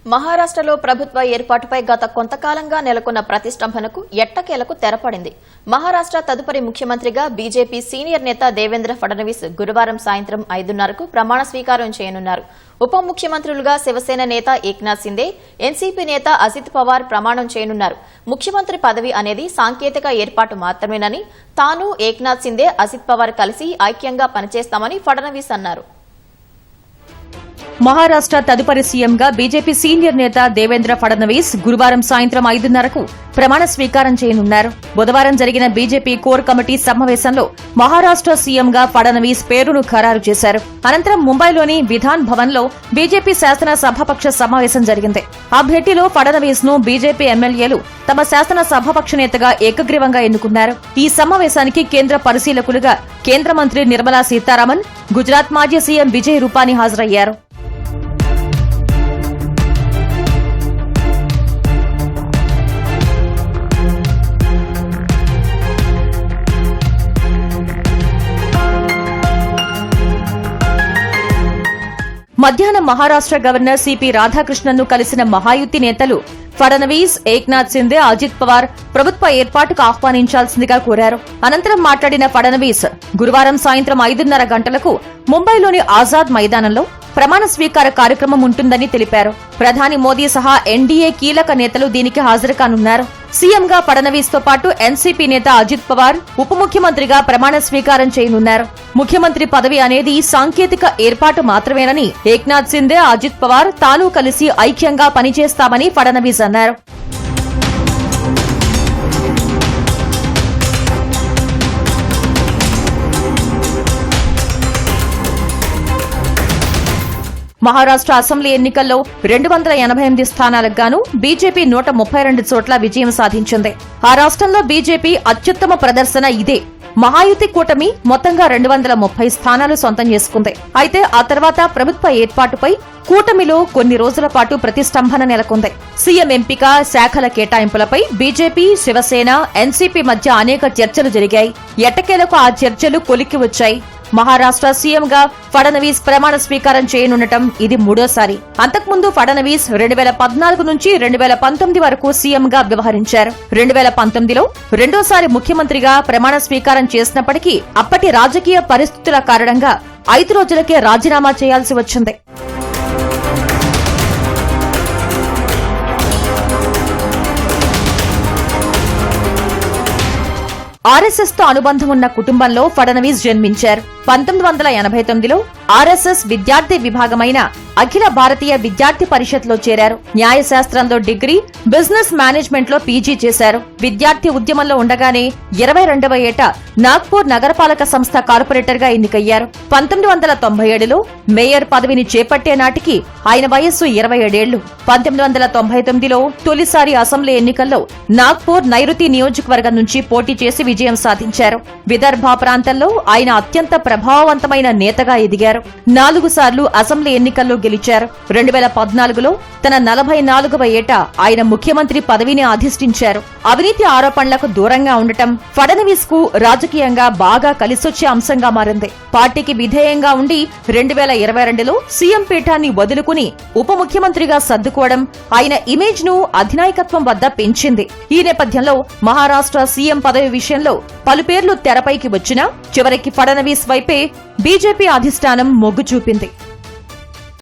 మహారాష్ట్రలో ప్రభుత్వ ఏర్పాటుపై గత కొంతకాలంగా నెలకొన్న ప్రతిష్టంభనకు ఎట్టకేలకు తెరపడింది. మహారాష్ట్ర తదుపరి ముఖ్యమంత్రిగా బీజేపీ సీనియర్ నేత దేవేంద్ర ఫడ్నవీస్ గురువారం సాయంత్రం 5:30కు ప్రమాణ స్వీకారం చేయనున్నారు. ఉప ముఖ్యమంత్రులుగా శివసేన నేత ఏక్నాథ్ సిందే, ఎన్సీపీ నేత అజిత్ పవార్ ప్రమాణం చేయనున్నారు. ముఖ్యమంత్రి పదవి అనేది సాంకేతిక ఏర్పాటు మాత్రమేనని, తాను ఏక్నాథ్ సిందే, అజిత్ పవార్ కలిసి ఐక్యంగా పనిచేస్తామని ఫడ్నవీస్ అన్నారు. మహారాష్ట్ర తదుపరి సీఎంగా బీజేపీ సీనియర్ నేత దేవేంద్ర ఫడ్నవీస్ గురువారం సాయంత్రం 5:30కు ప్రమాణ స్వీకారం చేయనున్నారు. బుధవారం జరిగిన బీజేపీ కోర్ కమిటీ సమావేశంలో మహారాష్ట్ర సీఎంగా ఫడ్నవీస్ పేరును ఖరారు చేశారు. అనంతరం ముంబైలోని విధాన్ భవన్లో బీజేపీ శాసన సభాపక్ష సమావేశం జరిగింది. ఆ భేటీలో ఫడ్నవీస్ ను బీజేపీ ఎమ్మెల్యేలు తమ శాసన సభాపక్ష నేతగా ఏకగ్రీవంగా ఎన్నుకున్నారు. ఈ సమావేశానికి కేంద్ర పరిశీలకులుగా కేంద్ర మంత్రి నిర్మలా సీతారామన్, గుజరాత్ మాజీ సీఎం విజయ్ రూపానీ హాజరయ్యారు. మధ్యాహ్నం మహారాష్ట్ర గవర్నర్ సిపి రాధాకృష్ణన్ను కలిసిన మహాయుతి నేతలు ఫడ్నవీస్, ఏక్నాథ్ సిందే, అజిత్ పవార్ ప్రభుత్వ ఏర్పాటుకు ఆహ్వానించాల్సిందిగా కోరారు. అనంతరం మాట్లాడిన ఫడ్నవీస్ గురువారం సాయంత్రం 5:30 గంటలకు ముంబైలోని ఆజాద్ మైదానంలో ప్రమాణ స్వీకార కార్యక్రమం ఉంటుందని తెలిపారు. ప్రధాని మోదీ సహా ఎన్డీఏ కీలక నేతలు దీనికి హాజరు కానున్నారు. సీఎంగా ఫడ్నవీస్ తో పాటు ఎన్సీపీ నేత అజిత్ పవార్ ఉప ముఖ్యమంత్రిగా ప్రమాణ స్వీకారం చేయనున్నారు. ముఖ్యమంత్రి పదవి అనేది సాంకేతిక ఏర్పాటు మాత్రమేనని ఏక్నాథ్ సిందే, అజిత్ పవార్ తాను కలిసి ఐక్యంగా పనిచేస్తామని ఫడ్నవీస్ అన్నారు. మహారాష్ట్ర అసెంబ్లీ ఎన్నికల్లో 288 స్థానాలకు గాను బీజేపీ 132 చోట్ల విజయం సాధించింది. ఆ రాష్ట్రంలో బీజేపీ అత్యుత్తమ ప్రదర్శన ఇదే. మహాయుతి కూటమి మొత్తంగా 230 స్థానాలు సొంతం చేసుకుంది. అయితే ఆ తర్వాత ప్రభుత్వ ఏర్పాటుపై కూటమిలో కొన్ని రోజుల పాటు ప్రతిష్టంభన నెలకొంది. సీఎం ఎంపిక, శాఖల కేటాయింపులపై బీజేపీ, శివసేన, ఎన్సీపీ మధ్య అనేక చర్చలు జరిగాయి. ఎట్టకేలకు ఆ చర్చలు కొలిక్కి వచ్చాయి. మహారాష్ట్ర సీఎంగా ఫడ్నవీస్ ప్రమాణ స్వీకారం చేయనుండటం ఇది మూడోసారి. అంతకుముందు ఫడ్నవీస్ 2014 నుంచి 2019 వరకు సీఎంగా వ్యవహరించారు. 2019లో రెండోసారి ముఖ్యమంత్రిగా ప్రమాణ స్వీకారం చేసినప్పటికీ అప్పటి రాజకీయ పరిస్థితుల కారణంగా 5 రోజులకే రాజీనామా చేయాల్సి వచ్చింది. ఆర్ఎస్ఎస్ తో అనుబంధం ఉన్న కుటుంబంలో ఫడ్నవీస్ జన్మించారు. 1989లో ఆర్ఎస్ఎస్ విద్యార్థి విభాగమైన అఖిల భారతీయ విద్యార్థి పరిషత్ లో చేరారు. న్యాయశాస్త్రంలో డిగ్రీ, బిజినెస్ మేనేజ్మెంట్ లో పీజీ చేశారు. విద్యార్థి ఉద్యమంలో ఉండగానే 22వ ఏట నాగ్పూర్ నగరపాలక సంస్థ కార్పొరేటర్ గా ఎన్నికయ్యారు. 1997లో మేయర్ పదవిని చేపట్టే నాటికి ఆయన వయస్సు 27 ఏళ్లు. 1999లో తొలిసారి అసెంబ్లీ ఎన్నికల్లో నాగ్పూర్ నైరుతి నియోజకవర్గం నుంచి పోటీ చేసి విజయం సాధించారు. విదర్భ ప్రాంతంలో ఆయన అత్యంత ప్రభావవంతమైన నేతగా ఎదిగారు. 4 సార్లు అసెంబ్లీ ఎన్నికల్లో గెలిచారు. 2014లో తన 44వ ఏట ఆయన ముఖ్యమంత్రి పదవిని అధిష్ఠించారు. అవినీతి ఆరోపణలకు దూరంగా ఉండటం ఫడ్నవీస్ కు రాజకీయంగా బాగా కలిసొచ్చే అంశంగా మారింది. పార్టీకి విధేయంగా ఉండి 2022లో సీఎం పీఠాన్ని వదులుకుని ఉప ముఖ్యమంత్రిగా సర్దుకోవడం ఆయన ఇమేజ్ ను అధినాయకత్వం వద్ద పెంచింది. ఈ నేపథ్యంలో మహారాష్ట్ర సీఎం పదవి విషయంలో పలు పేర్లు తెరపైకి వచ్చినా చివరికి ఫడ్నవీస్ వైపే బీజేపీ అధిష్టానం మొగ్గు చూపింది.